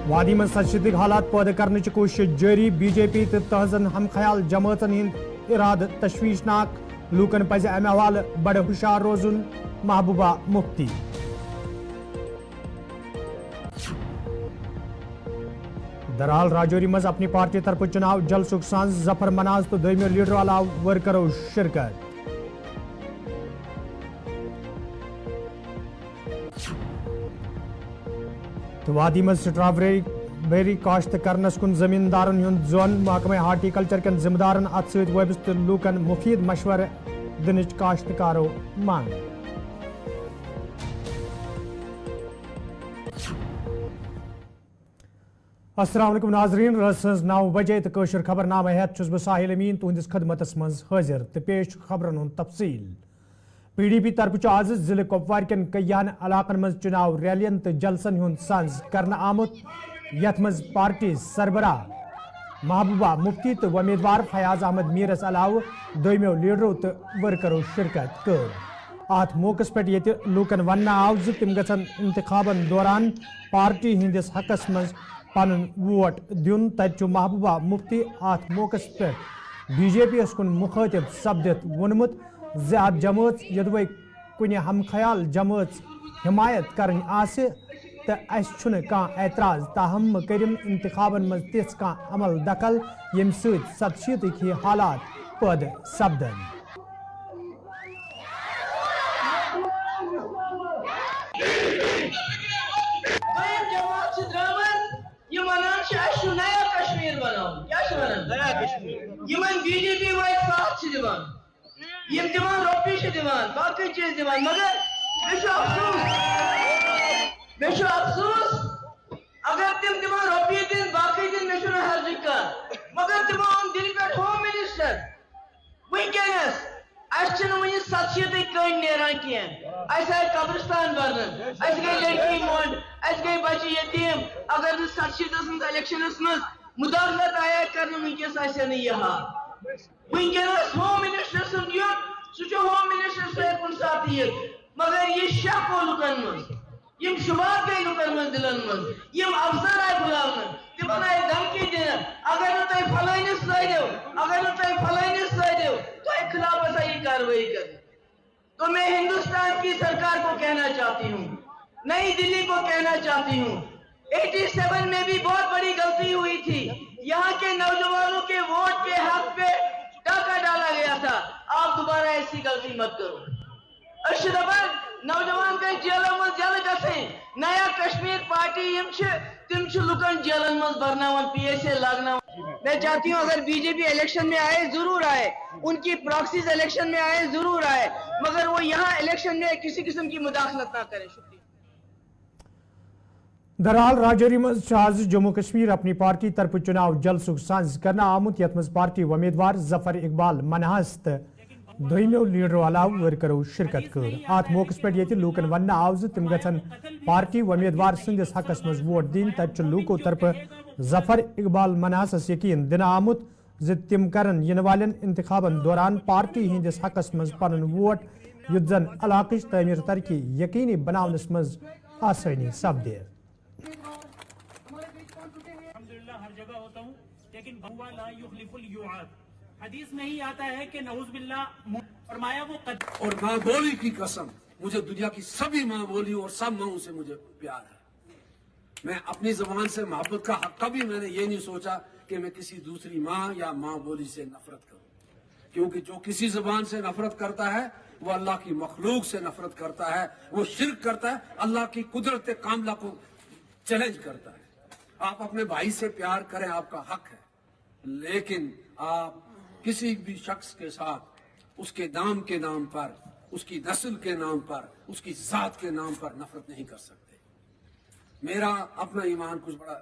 وادی من سدشتک حالات پید کرنے کوشش جاری بی جے پی تو تہذن ہم خیال جماعتن ہند ارادہ تشویشناک لوکن پزِ امہ حوالہ بڑے ہوشیار روزن محبوبہ مفتی درحال راجوری مز اپنی پارٹی طرف چناو جلسک سانز ظفر مناز تو دویمیو لیڈر علاوہ ورکرو شرکت تو وادی مز سٹرابیری کاشت کرنس کن زمیندارن ہند زون محکمہ ہارٹی کلچر کن ذمہ دارن ات ست وابستہ لوکن مفید مشورہ دنچ کاشتکارو مانگ السلام علیکم ناظرین رات 9 بجے تو قشر خبر نامہ ہیت چھس بہ ساحل امین تہندس خدمتس مز حاضر تو پیش خبرن ہند تفصیل پی ڈی پی طرف آز ضلع کپوار کن کئیان علاقن مز چناو ریلین تو جلسن ہند سانز کرنا آمت یت مز پارٹی سربراہ محبوبہ مفتی تو امیدوار فیاض احمد میرس علاوہ دویمیو لیڈرو تو ورکرو شرکت کر ات موقع پہ یہ لوکن ون آو تم گھن انتخابن دوران پارٹی ہندس حقس مز پن ووٹ دن تتہ محبوبہ مفتی ات موقع پہ بی جے پی یس کن مخاطب سپدت وونمت زِ ات جماعت یدوے کن ہم خیال جماعت حمایت کرن آسہِ تو اس چھُنہٕ کانٛہہ اعتراض تاہم کرم انتخابن مز تِژھ کانٛہہ عمل دخل یم سۭتۍ 87 ہی حالات پٲدٕ سپدن نیا کشمیر بناؤ کیا بی جے پی وائٹ ساتھ دان روپیے دان باقی چیز دان مگر مے افسوس اگر تم دان روپیے دن باقی دن مے حرج کر مگر تمو ان دل پہ ہوم منسٹر ونکس اس ون 87 کن نیران کی اس آئی قبرستان برن اس گئی لڑکی مونڈ اس گئی بچہ یتیم اگر 87 الیکشنس مز مداخلت آیا کرنے ونکس آسے نا یہ حال ونکس ہوم منسٹر سن سہ ہوم منسٹر سے کن سات مگر یہ شک ہو لکن مز یم شبات گئی لکن مز دلن مز یم افسر آئی بلاؤن تمن آئی دھمکی دن اگر نہ تھی فلانس لڑو اگر نہ تھی فلانس لڑو تو خلاف ایسا یہ کاروائی کر تو میں ہندوستان کی سرکار کو کہنا چاہتی ہوں نئی دلی کو کہنا چاہتی ہوں 87 میں بھی بہت بڑی غلطی ہوئی تھی یہاں کے نوجوانوں کے ووٹ کے حق پہ ڈاکہ ڈالا گیا تھا آپ دوبارہ ایسی غلطی مت کرو اشربر نوجوان کے جیلوں میں جل گسیں نیا کشمیر پارٹی تم لکن جیلن میں برناون پی ایس اے لاگنا میں چاہتی ہوں اگر بی جے پی الیکشن میں آئے ضرور آئے ان کی پراکسیز الیکشن میں آئے ضرور آئے مگر وہ یہاں الیکشن میں کسی قسم کی مداخلت نہ کریں شکریہ درحال راجوری مز آز جموں کشمیر اپنی پارٹی طرف چناو جلسک سانز کرنا آمت یت مز پارٹی امیدوار ظفر اقبال منہاس تو دویمیو لیڈرو علاوہ ورکرو شرکت کر ات موقع پہ یہ لوکن ون آو تم گھن پارٹی امیدوار سندس حقس مز ووٹ دن تتہ لوکو طرف ظفر اقبال منہاسس یقین دن آمت تم کرن ین والن انتخابن دوران پارٹی ہندس حقس مز پن ووٹ یت زن علاقہ تعمیر ترقی یقینی بناونس مز آسانی سپدے ہر جگہ ہوتا ہوں لیکن بہوا لا یخلف المیعاد حدیث میں ہی آتا ہے کہ نعوذ باللہ فرمایا وہ اور ماں بولی کی قسم مجھے دنیا کی سبھی ماں بولی اور سب ماؤں سے مجھے پیار ہے میں اپنی زبان سے محبت کا حق کبھی میں نے یہ نہیں سوچا کہ میں کسی دوسری ماں یا ماں بولی سے نفرت کروں کیونکہ جو کسی زبان سے نفرت کرتا ہے وہ اللہ کی مخلوق سے نفرت کرتا ہے وہ شرک کرتا ہے اللہ کی قدرت کاملہ کو چیلنج کرتا ہے آپ اپنے بھائی سے پیار کریں آپ کا حق ہے لیکن آپ کسی بھی شخص کے ساتھ اس کے نام کے نام پر اس کی نسل کے نام پر اس کی ذات کے نام پر نفرت نہیں کر سکتے میرا اپنا ایمان کچھ بڑا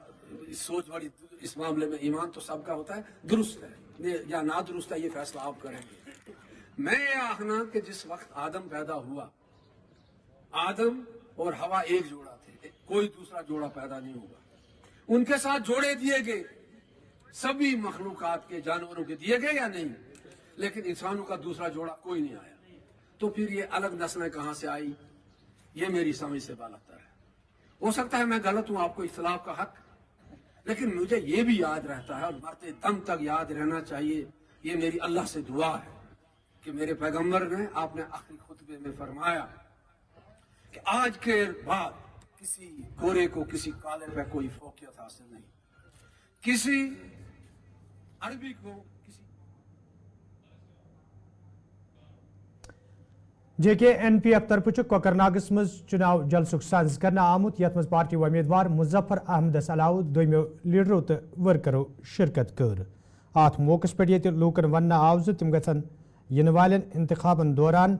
سوچ بڑی اس معاملے میں ایمان تو سب کا ہوتا ہے درست ہے یا نہ درست ہے یہ فیصلہ آپ کریں گے میں یہ آخنا کہ جس وقت آدم پیدا ہوا آدم اور ہوا ایک جوڑا تھے کوئی دوسرا جوڑا پیدا نہیں ہوا ان کے ساتھ جوڑے دیے گئے سبھی مخلوقات کے جانوروں کے دیے گئے یا نہیں لیکن انسانوں کا دوسرا جوڑا کوئی نہیں آیا تو پھر یہ الگ نسلیں کہاں سے آئی یہ میری سمجھ سے بالاتر ہے ہو سکتا ہے میں غلط ہوں آپ کو اختلاف کا حق लेकिन मुझे ये भी याद रहता है और मरते दम तक याद रहना चाहिए, ये मेरी अल्लाह से दुआ है कि मेरे पैगंबर ने आपने आखिरी खुतबे में फरमाया कि आज के बाद किसी गोरे को किसी काले पे कोई फोकियत हासिल नहीं, किसी अरबी को किसी JKNPF तरफ कोकरनागस मज चुनाव जलसुक साज करना आमुत यथ मज पार्टी उम्मीदवार मुजफ्फर अहमदस अलाउ दोइमो लीडरो तो वर्करो शिरकत कर आत मौकस पे ये लूकन वन आव तम गन इन वालन इंतखाबन दौरान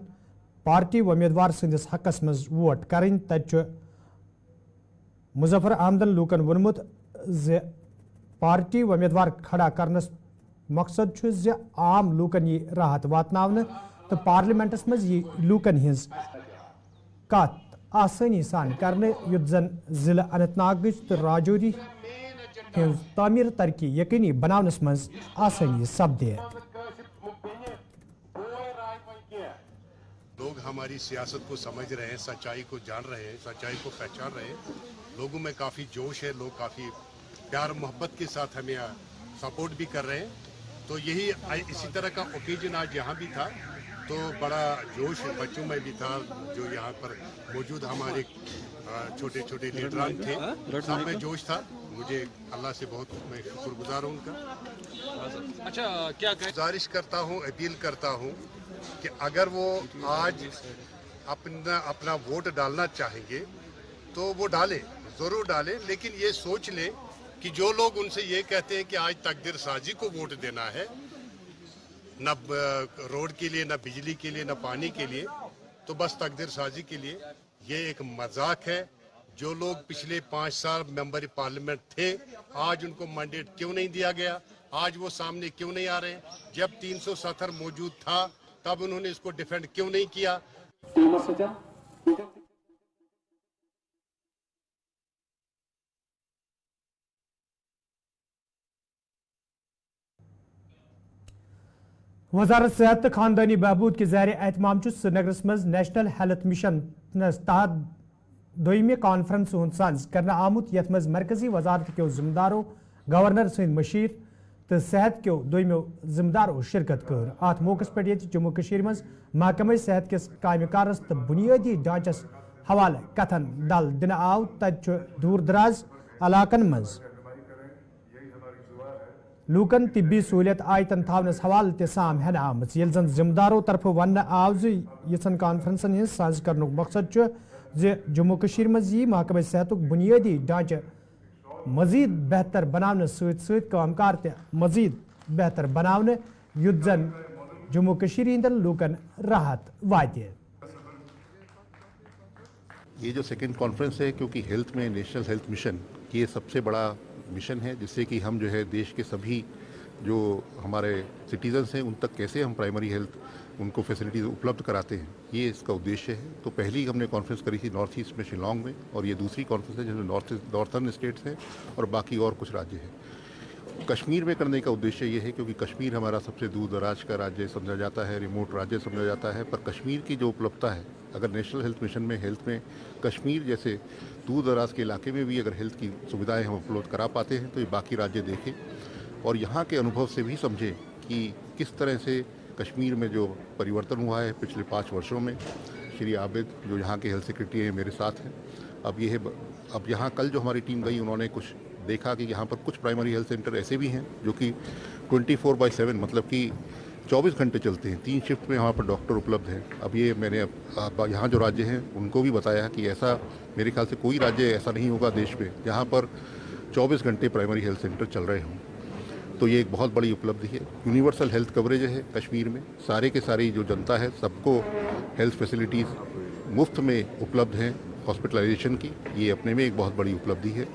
पार्टी उम्मीदवार सदिस हकस मज वोट करें तत मुजफ्फर अहमदन लूकन वोनमुत ज पार्टी उम्मीदवार खड़ा करनस मकसद ज आम लूकन ये राहत वातनावन तो पार्लियामेंटस मज ये लूकन हिज कत आसानी सान करने युत जन जिला अनंतनाग तो राजौरी हिज तामीर तरक्की यकीनी बनावनस मज आसानी सपदे। लोग हमारी सियासत को समझ रहे हैं, सच्चाई को जान रहे हैं, सच्चाई को पहचान रहे हैं। लोगों में काफ़ी जोश है, लोग काफ़ी प्यार मोहब्बत के साथ हमें सपोर्ट भी कर रहे हैं। तो यही इसी तरह का ओकेजन आज यहाँ भी था, तो बड़ा जोश बच्चों में भी था, जो यहाँ पर मौजूद हमारे छोटे छोटे लीडरान थे, सब में जोश था। मुझे अल्लाह से बहुत मैं शुक्रगुजार हूँ उनका। अच्छा, क्या गुजारिश करता हूँ, अपील करता हूँ कि अगर वो आज अपना वोट डालना चाहेंगे तो वो डालें, ज़रूर डालें, लेकिन ये सोच लें कि जो लोग उनसे ये कहते हैं कि आज तकदीर साजी को वोट देना है, न रोड के लिए, न बिजली के लिए, न पानी के लिए, तो बस तकदीर साजी के लिए, ये एक मजाक है। जो लोग पिछले 5 साल मेंबर पार्लियामेंट थे, आज उनको मैंडेट क्यों नहीं दिया गया, आज वो सामने क्यों नहीं आ रहे? जब 370 मौजूद था तब उन्होंने इसको डिफेंड क्यों नहीं किया? वजारत सेहत खानदानी बहबूद के ज़ैर एहतमाम श्रीनगरस मज नेशनल हेल्थ मिशन तहत दोइमे कॉन्फ्रेंस साज करना आमुत यथ मज मरकजी वजारत के जिम्मेदारों गवर्नर सद मशीर तो सेहत के दोइमो जिम्मेदारों शिरकत कर। अत मौके पे जम्मू कश्मीर मज महकमे सेहत किस कायम कारस तो बुनियादी ढांचस हवाले कथन दल दिन आव तत दूर दराज इलाकन मज लूकन तिब्बी सहूलियत आयतन थावनस हवाले ते साम हेन आमज ये जन जिम्मेदारों तरफ वन आव यन कॉन्फ्रेंसन हिंद साज कर मकसद जम्मू कश्मीर मज यी महकमे सेहत बुनियादी ढांचे मजीद बेहतर बनाने सत कामकार ते मजीद बेहतर बनाने युत जन जम्मू कश्मीर हिंदन लूकन राहत वाते। ये जो सेकंड कॉन्फ्रेंस है, क्योंकि हेल्थ में नेशनल हेल्थ मिशन ये सबसे बड़ा मिशन है, जिससे कि हम जो है देश के सभी जो हमारे सिटीजन्स हैं उन तक कैसे हम प्राइमरी हेल्थ उनको फैसिलिटीज़ उपलब्ध कराते हैं, ये इसका उद्देश्य है। तो पहली हमने कॉन्फ्रेंस करी थी नॉर्थ ईस्ट में शिलोंग में, और ये दूसरी कॉन्फ्रेंस है जिसमें नॉर्थर्न स्टेट्स हैं और बाकी और कुछ राज्य हैं। कश्मीर में करने का उद्देश्य ये है क्योंकि कश्मीर हमारा सबसे दूर दराज का राज्य समझा जाता है, रिमोट राज्य समझा जाता है, पर कश्मीर की जो उपलब्धता है, अगर नेशनल हेल्थ मिशन में हेल्थ में कश्मीर जैसे दूर दराज के इलाके में भी अगर हेल्थ की सुविधाएं हम उपलब्ध करा पाते हैं तो ये बाकी राज्य देखें और यहाँ के अनुभव से भी समझें कि किस तरह से कश्मीर में जो परिवर्तन हुआ है पिछले 5 वर्षों में। श्री आबिद जो यहाँ के हेल्थ सेक्रेटरी हैं मेरे साथ हैं। अब यहाँ कल जो हमारी टीम गई उन्होंने कुछ देखा कि यहाँ पर कुछ प्राइमरी हेल्थ सेंटर ऐसे भी हैं जो कि 24/7 मतलब कि 24 घंटे चलते हैं, 3 शिफ्ट में वहाँ पर डॉक्टर उपलब्ध हैं। अब ये मैंने यहाँ जो राज्य हैं उनको भी बताया कि ऐसा मेरे ख्याल से कोई राज्य ऐसा नहीं होगा देश में जहाँ पर 24 घंटे प्राइमरी हेल्थ सेंटर चल रहे हों। तो ये एक बहुत बड़ी उपलब्धि है। यूनिवर्सल हेल्थ कवरेज है कश्मीर में, सारे के सारी जो जनता है सबको हेल्थ फैसिलिटीज़ मुफ्त में उपलब्ध हैं हॉस्पिटलाइजेशन की, ये अपने में एक बहुत बड़ी उपलब्धि है।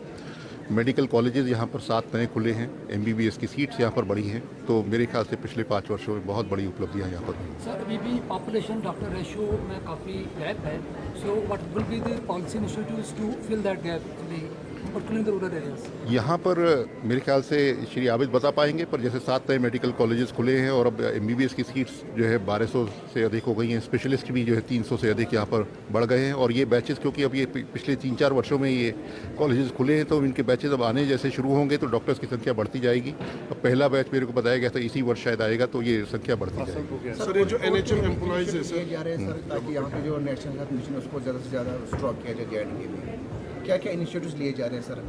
मेडिकल कॉलेजेस यहाँ पर 7 नए खुले हैं, MBBS की सीट्स यहाँ पर बढ़ी हैं, तो मेरे ख्याल से पिछले 5 वर्षों में बहुत बड़ी उपलब्धियाँ यहाँ पर हुई। सर अभी भी पॉपुलेशन डॉक्टर रेशियो में काफ़ी गैप है, so what will be the policy initiatives to fill that gap in the particularly in the rural areas? यहाँ पर मेरे ख्याल से श्री आबिद बता पाएंगे, पर जैसे 7 नए मेडिकल कॉलेजेस खुले हैं और अब MBBS की सीट्स जो है 1200 से अधिक हो गई हैं, स्पेशलिस्ट भी जो है 300 से अधिक यहाँ पर बढ़ गए हैं। और ये बैचेस, क्योंकि अब ये पिछले 3-4 वर्षों में ये कॉलेजेस खुले हैं, तो इनके बैचेस अब आने जैसे शुरू होंगे तो डॉक्टर्स की संख्या बढ़ती जाएगी। अब पहला बैच मेरे को बताया गया था इसी वर्ष शायद आएगा, तो ये संख्या बढ़ती जाएगी। सर, ये जो NHM एम्प्लॉइज है सर, जा रहे हैं सर, ताकि यहाँ पे जो नेशनल हेल्थ मिशन है उसको ज़्यादा से ज़्यादा स्ट्रॉक किया जाए JNK में, क्या क्या इनिशिएटिव्स लिए जा रहे हैं सर?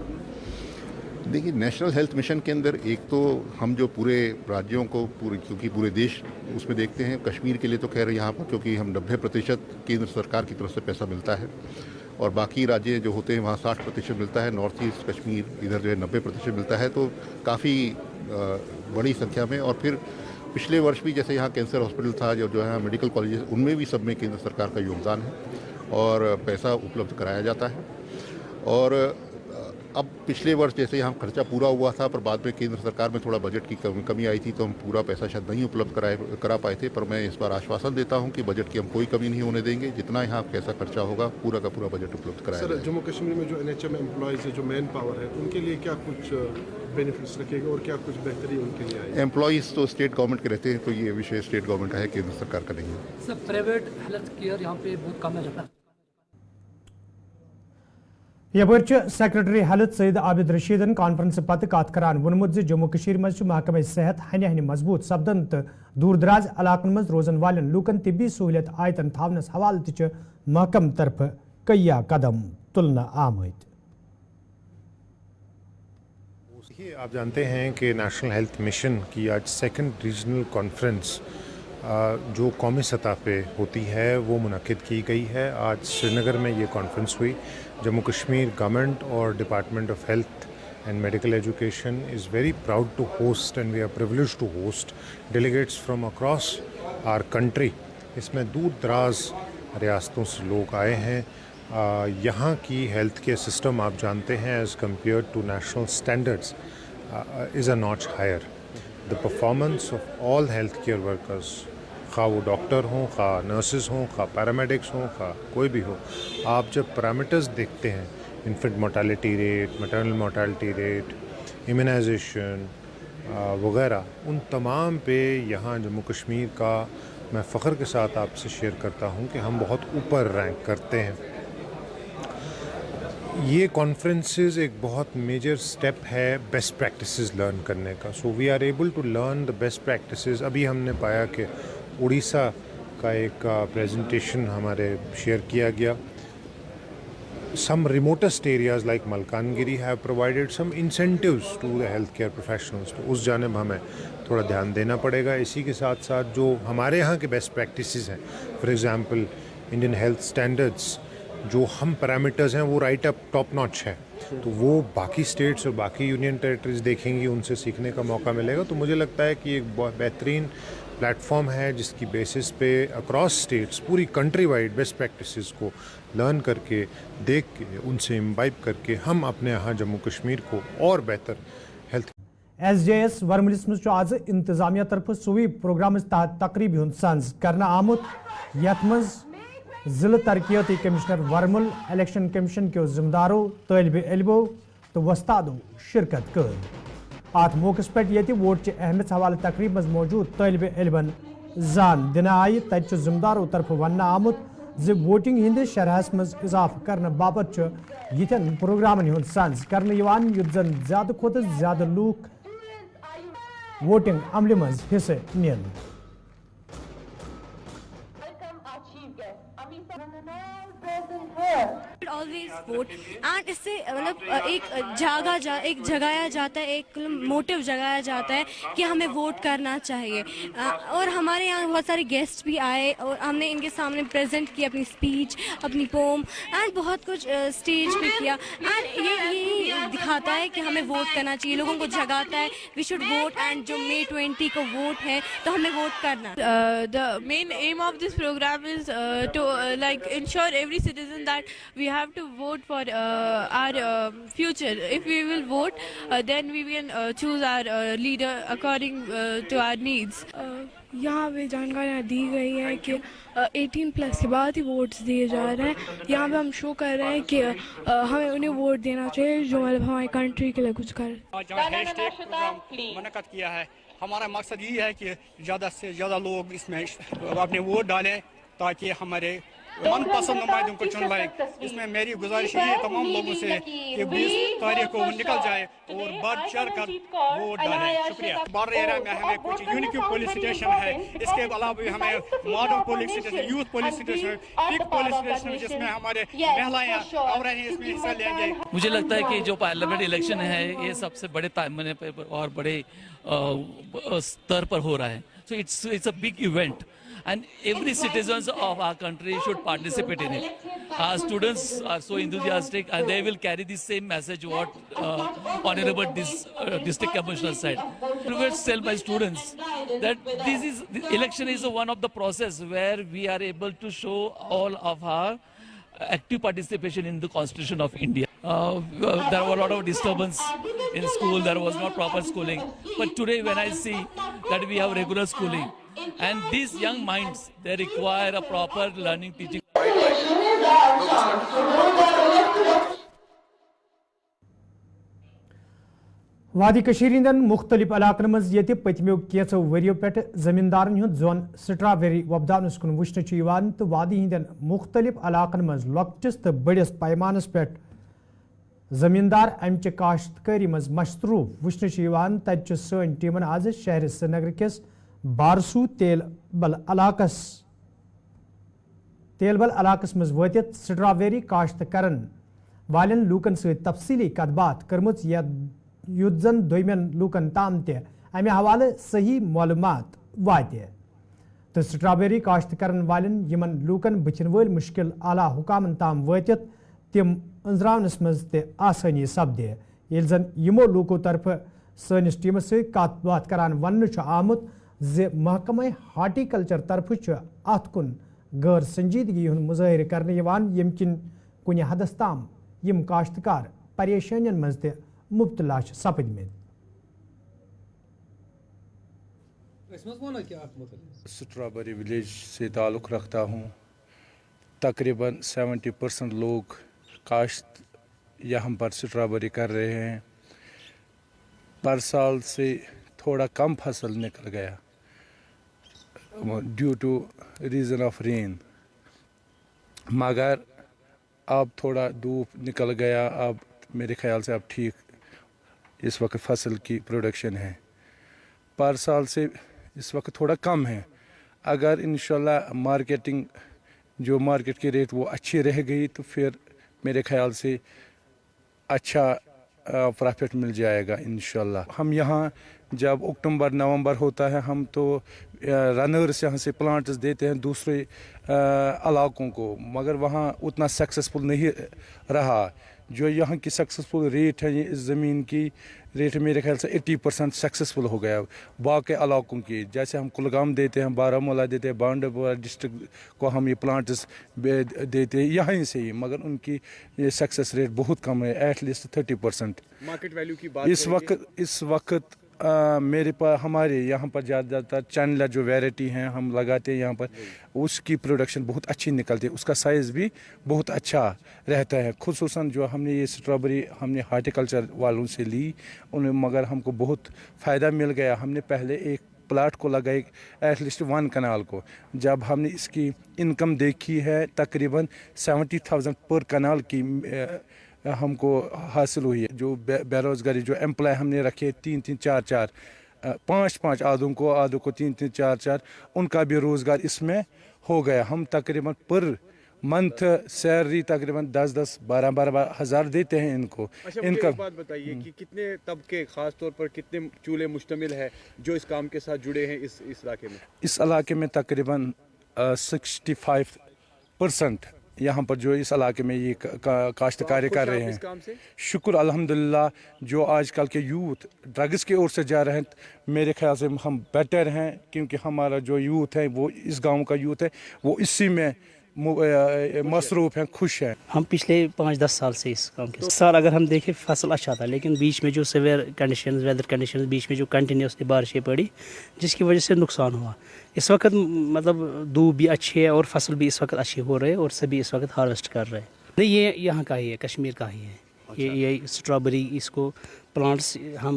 देखिए, नेशनल हेल्थ मिशन के अंदर एक तो हम जो पूरे राज्यों को क्योंकि पूरे देश उसमें देखते हैं, कश्मीर के लिए तो खैर यहाँ पर क्योंकि हम 90% केंद्र सरकार की तरफ से पैसा मिलता है और बाकी राज्य जो होते हैं वहाँ 60% मिलता है। नॉर्थ ईस्ट कश्मीर इधर जो है 90% मिलता है, तो काफ़ी बड़ी संख्या में। और फिर पिछले वर्ष भी जैसे यहाँ कैंसर हॉस्पिटल था, जो है मेडिकल कॉलेजेस, उनमें भी सब में केंद्र सरकार का योगदान है और पैसा उपलब्ध कराया जाता है। और अब पिछले वर्ष जैसे यहाँ खर्चा पूरा हुआ था, पर बाद में केंद्र सरकार में थोड़ा बजट की कमी आई थी, तो हम पूरा पैसा शायद नहीं उपलब्ध करा पाए थे। पर मैं इस बार आश्वासन देता हूँ कि बजट की हम कोई कमी नहीं होने देंगे। जितना यहाँ पैसा खर्चा होगा पूरा का पूरा बजट उपलब्ध कराया सर, जाएगा। जम्मू कश्मीर में जो NHM एम्प्लॉइज है, जो मैन पावर है, उनके लिए क्या कुछ बेनिफिट्स रखेगा और क्या कुछ बेहतरी उनके लिए आएगी? एम्प्लॉइज़ तो स्टेट गवर्नमेंट के रहते हैं, तो ये विषय स्टेट गवर्नमेंट का है, केंद्र सरकार का नहीं है। सर, प्राइवेट हेल्थ केयर यहाँ पे बहुत कम है। यपर सेक्रेटरी हेल्थ सईद आबिद रशीदन कॉन्फ्रेंस पत कत करान वोनमुत ज जम्मू कश्मीर मज महकमा सेहत हने हने मजबूत सपदन तो दूर दराज इलाकन मज रोजन वालन लूकन तिबी सहूलियत आयतन थावनस हवाल तह महकम तरफ कईया कदम तुलना आमद। आप जानते हैं कि नेशनल हेल्थ मिशन की आज सेकंड रीजनल कॉन्फ्रेंस जो कौमी सतह पे होती है वो मुनक्किद की गई है। आज श्रीनगर में ये कॉन्फ्रेंस हुई। जम्मू कश्मीर गवर्नमेंट और department of health and medical education is very proud to host and we are privileged to host delegates from across our country. इसमें दूर दराज रियासतों से लोग आए हैं। यहाँ की हेल्थ केयर सिस्टम आप जानते हैं as compared to national standards is a notch higher. The performance of all health care workers, खा वो डॉक्टर हों, खा नर्सेज हों, खा पैरामेडिक्स हों, खा कोई भी हो, आप जब पैरामीटर्स देखते हैं, infant mortality rate, maternal mortality rate, immunisation वगैरह, उन तमाम पे यहाँ जम्मू कश्मीर का मैं फ़ख्र के साथ आपसे शेयर करता हूँ कि हम बहुत ऊपर रैंक करते हैं। ये कॉन्फ्रेंसेस एक बहुत मेजर स्टेप है बेस्ट प्रैक्टिसेस लर्न करने का। So we are able to learn the best practices. अभी हमने पाया कि उड़ीसा का एक प्रेजेंटेशन हमारे शेयर किया गया। Some remotest areas like Malkangiri have provided some incentives to the healthcare professionals, तो उस जानिब हमें थोड़ा ध्यान देना पड़ेगा। इसी के साथ साथ जो हमारे यहाँ के बेस्ट प्रैक्टिसेस हैं, for example Indian health standards, जो हम पैरामीटर्स हैं वो राइट अप टॉप नॉच है, तो वो बाकी स्टेट्स और बाकी यूनियन टेरिटरीज देखेंगी, उनसे सीखने का मौका मिलेगा। तो मुझे लगता है कि एक बहुत बेहतरीन प्लेटफॉर्म है जिसकी बेसिस पे अक्रॉस स्टेट्स पूरी कंट्री वाइड बेस्ट प्रैक्टिसेस को लर्न करके, देख के, उनसे इम्बाइब करके हम अपने यहाँ जम्मू कश्मीर को और बेहतर हेल्थ SJS वर्मलिस मज आज इंतजामिया तरफ स्वीप प्रोग्राम तहत तकरीबी हुंद संज करना आमुत, यथ मज जिला तरक्याती कमिश्नर वर्मुल, इलेक्शन कमीशन के जिम्मेदारों, तालिब इल्मों तो वस्तादों शिरकत कर। अत मौके पे ये वोट च अहमियत हवाले तकरीब मज मौजूद तालिब इल्मन जान दिन आई। तत जिम्मेदारों तरफ वन आमुत ज वोटिंग हिंद शरहस मज इजाफा करने बाबत यिथन प्रोग्रामन हुंद संज करने यवान युत जन ज्यादा खोत ज्यादा लूक वोटिंग अमल मज हिस्से नियन। ऑलवेज वोट एंड इससे मतलब एक जगाया जाता है, एक मोटिव जगाया जाता है कि हमें वोट करना चाहिए। और हमारे यहाँ बहुत सारे गेस्ट भी आए और हमने इनके सामने प्रेजेंट किया अपनी स्पीच, अपनी पोम एंड बहुत कुछ स्टेज पे किया। एंड ये दिखाता है कि हमें वोट करना चाहिए, लोगों को जगाता है वी शुड वोट। एंड जो May 20 को वोट है तो हमें वोट करना। The main aim of this program is to like ensure every citizen that we have to vote vote for our future. If we will vote, then we can choose our leader according to our needs. यहाँ पे जानकारियाँ दी गई हैं कि 18 plus के बाद ही votes दिए जा रहे हैं. यहाँ पे हम शो कर रहे हैं कि हमें उन्हें वोट देना चाहिए जो मतलब हमारी कंट्री के लिए कुछ कर. हैशटैग प्रोग्राम मुनक्कद किया है. हमारा मकसद ये है कि ज़्यादा से ज़्यादा लोग इसमें अपने वोट डालें ताकि हमारे मनपसंद नुमाइंदों को चुन लाएं. इसमें मेरी गुजारिश ये है तमाम लोगों से कि 20 तारीख को निकल जाए और बढ़ चढ़ कर वोट डालें. शुक्रिया. बार एरिया में हमें कुछ यूनिक पुलिस स्टेशन है, इसके अलावा भी हमें modern police station, youth police station, pink police station जिसमें हमारे महिलाएं और इसमें हिस्सा लेंगे. मुझे लगता है कि जो पार्लियामेंट इलेक्शन है ये सबसे बड़े पैमाने पर और बड़े स्तर पर हो रहा है. So it's a big event and every citizens of our country should participate in it. Our students are so enthusiastic and they will carry the same message what Honorable District Commissioner said. We will tell my students that this election is one of the process where we are able to show all of our active participation in the Constitution of India. There were a lot of disturbance in school, there was not proper schooling. But today when I see that we have regular schooling, and these young minds, they require a proper learning, teaching. वादी कशीर हिंदन मुख्तलिफ इलाकन मज ये पतमो कैचो वरियो पे जमींदारन हुंद zone strawberry वपदानस कुन वुचन तो वादी हिंदन मुख्तलिफ इलाकन मज लॉक्टिस तो बड़िस पैमानस पे जमींदार अमच काश्तकारी मज मशरूफ वुचन तत सन टीमन आज शहर श्रीनगर किस बारसू तेलबल इलाकस मज वतित स्ट्रॉबेरी काश्त करन वालन लूकन सहित तफसीली कदबात करमुच युद्ध जन दोयमन लूकन ताम ते अमे हवाले सही मालूमात वाते तो स्ट्रॉबेरी काश्त करन वालन यमन लूकन बचन वल मुश्किल आला हुकामन ताम वतित तिम अंजरावनस मज ते आसानी सपदे येल जन यमो लूको तरफ सनिस टीमस सहित कत बात करान वन आमुत जे महकमा हार्टिकल्चर तरफ अत कुन गैर संजीदगी हुन मुजाहिर करने यवान यम किन कुन हदस ताम यम काश्तकार परेशानियन मज ते मुब्तला सपदमें. स्ट्रॉबेरी विलेज से ताल्लुक़ रखता हूँ. तकरीबन 70% लोग काश्त यहाँ पर स्ट्रॉबेरी कर रहे हैं. पर साल से थोड़ा कम फसल निकल गया due to reason of rain, मगर अब थोड़ा धूप निकल गया. अब मेरे ख्याल से अब ठीक इस वक्त फसल की प्रोडक्शन है. पर साल से इस वक्त थोड़ा कम है. अगर इंशाल्लाह मार्केटिंग जो मार्केट की रेट वो अच्छी रह गई तो फिर मेरे ख्याल से अच्छा प्रॉफिट मिल जाएगा इंशाल्लाह. हम यहाँ जब अक्टूबर नवंबर होता है हम तो रनर्स यहाँ से प्लांट्स देते हैं दूसरे इलाकों को, मगर वहाँ उतना सक्सेसफुल नहीं रहा. जो यहाँ की सक्सेसफुल रेट है ये इस ज़मीन की रेट मेरे ख्याल से 80% सक्सेसफुल हो गया. बाकी इलाकों की जैसे हम कुलगाम देते हैं, बारामूला देते हैं, बांडीपोरा डिस्ट्रिक्ट को हम ये प्लांट्स देते हैं यहीं से ही, मगर उनकी ये सक्सेस रेट बहुत कम है, एटलीस्ट 30%. मार्केट वैल्यू की बात इस वक्त मेरे पास हमारे यहाँ पर ज़्यादातर चैनलर जो वैरायटी हैं हम लगाते हैं यहाँ पर, उसकी प्रोडक्शन बहुत अच्छी निकलती है, उसका साइज़ भी बहुत अच्छा रहता है. खुसूसन जो हमने ये स्ट्रॉबेरी हमने हार्टिकल्चर वालों से ली उन्हें, मगर हमको बहुत फ़ायदा मिल गया. हमने पहले एक प्लाट को लगाई एटलीस्ट 1 कनाल को. जब हमने इसकी इनकम देखी है तकरीबन 70,000 पर कनाल की हमको हासिल हुई है. जो बेरोज़गारी जो एम्प्लॉय हमने रखे 3-3, 4-4, 5-5 आधों को 3-3, 4-4 उनका भी रोज़गार इसमें हो गया. हम तकरीबन पर मंथ सैलरी तकरीबन 10-10, 12-12 हज़ार देते हैं इनको. इनका एक बात बताइए कि कितने तबके ख़ास तौर पर कितने चूल्हे मुश्तमिल है जो इस काम के साथ जुड़े हैं इस इलाके में? इस इलाके में तकरीबन 65% यहाँ पर जो इस इलाके में ये काश्तकारी कर रहे हैं. शुक्र अल्हम्दुलिल्लाह. जो आजकल के यूथ ड्रग्स की ओर से जा रहे हैं, मेरे ख्याल से हम बेटर हैं क्योंकि हमारा जो यूथ है वो इस गांव का यूथ है वो इसी में मसरूफ़ हैं, खुश हैं। हम पिछले 5-10 साल से इस काम के साल अगर हम देखें फसल अच्छा था, लेकिन बीच में जो सिवियर कंडीशंस, वेदर कंडीशंस, बीच में जो कंटिन्यूसली बारिशें पड़ी जिसकी वजह से नुकसान हुआ। इस वक्त मतलब धूप भी अच्छी है और फसल भी इस वक्त अच्छी हो रही है और सभी इस वक्त हार्वेस्ट कर रहे हैं। नहीं, ये यहाँ का ही है, कश्मीर का ही है। ये स्ट्रॉबेरी, इसको प्लांट्स हम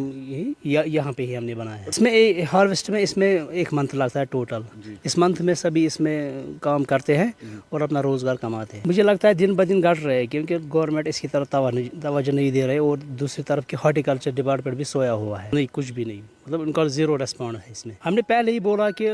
यहाँ पे ही हमने बनाया है। इसमें हार्वेस्ट में इसमें 1 मंथ लगता है टोटल। इस मंथ में सभी इसमें काम करते हैं और अपना रोज़गार कमाते हैं। मुझे लगता है दिन ब दिन घट रहे हैं क्योंकि गवर्नमेंट इसकी तरफ तवज्जो नहीं दे रहे और दूसरी तरफ की हॉर्टिकल्चर डिपार्टमेंट भी सोया हुआ है। नहीं, कुछ भी नहीं, मतलब उनका ज़ीरो रिस्पॉन्स है इसमें। हमने पहले ही बोला कि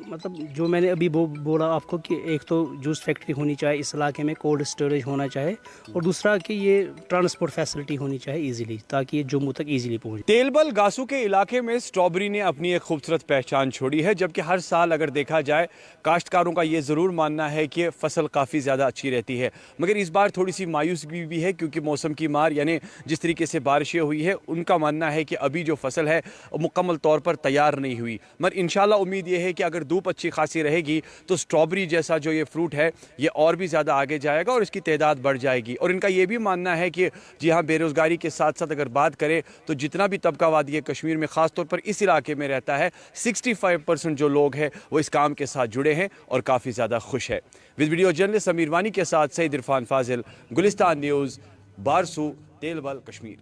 मतलब जो मैंने अभी बोला आपको कि एक तो जूस फैक्ट्री होनी चाहिए इस इलाके में, कोल्ड स्टोरेज होना चाहिए और दूसरा कि ये ट्रांसपोर्ट फैसिलिटी होनी चाहिए ईजिली, ताकि ये जम्मू तक ईजिली पहुँचे। तेलबल गासू के इलाके में स्ट्रॉबेरी ने अपनी एक खूबसूरत पहचान छोड़ी है, जबकि हर साल अगर देखा जाए काश्तकारों का ये ज़रूर मानना है कि फसल काफ़ी ज़्यादा अच्छी रहती है, मगर इस बार थोड़ी सी मायूसी भी है क्योंकि मौसम की मार यानी जिस तरीके से बारिशें हुई है उनका मानना है कि अभी जो फसल है मुकम्मल तौर पर तैयार नहीं हुई। मगर इंशाल्लाह उम्मीद ये है कि अगर धूप अच्छी खासी रहेगी तो स्ट्रॉबेरी जैसा जो ये फ्रूट है ये और भी ज़्यादा आगे जाएगा और इसकी तादाद बढ़ जाएगी। और इनका ये भी मानना है कि जी हाँ, बेरोज़गारी के साथ साथ अगर बात करें तो जितना भी तबका वादी कश्मीर में ख़ास तौर पर इस इलाके में रहता है 65% जो लोग हैं वो इस काम के साथ जुड़े हैं और काफ़ी ज़्यादा खुश है। विद वीडियो जर्नलिस्ट समीर वानी के साथ सईद इरफान फाजिल, गुलिस्तान न्यूज़, बारसू, तेलबल, कश्मीर।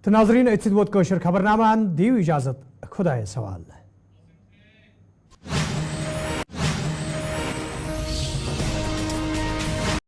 तो नाजरीन, इत्त वोत खबरनामा, दीव इजाज़त, खुदा सवाल।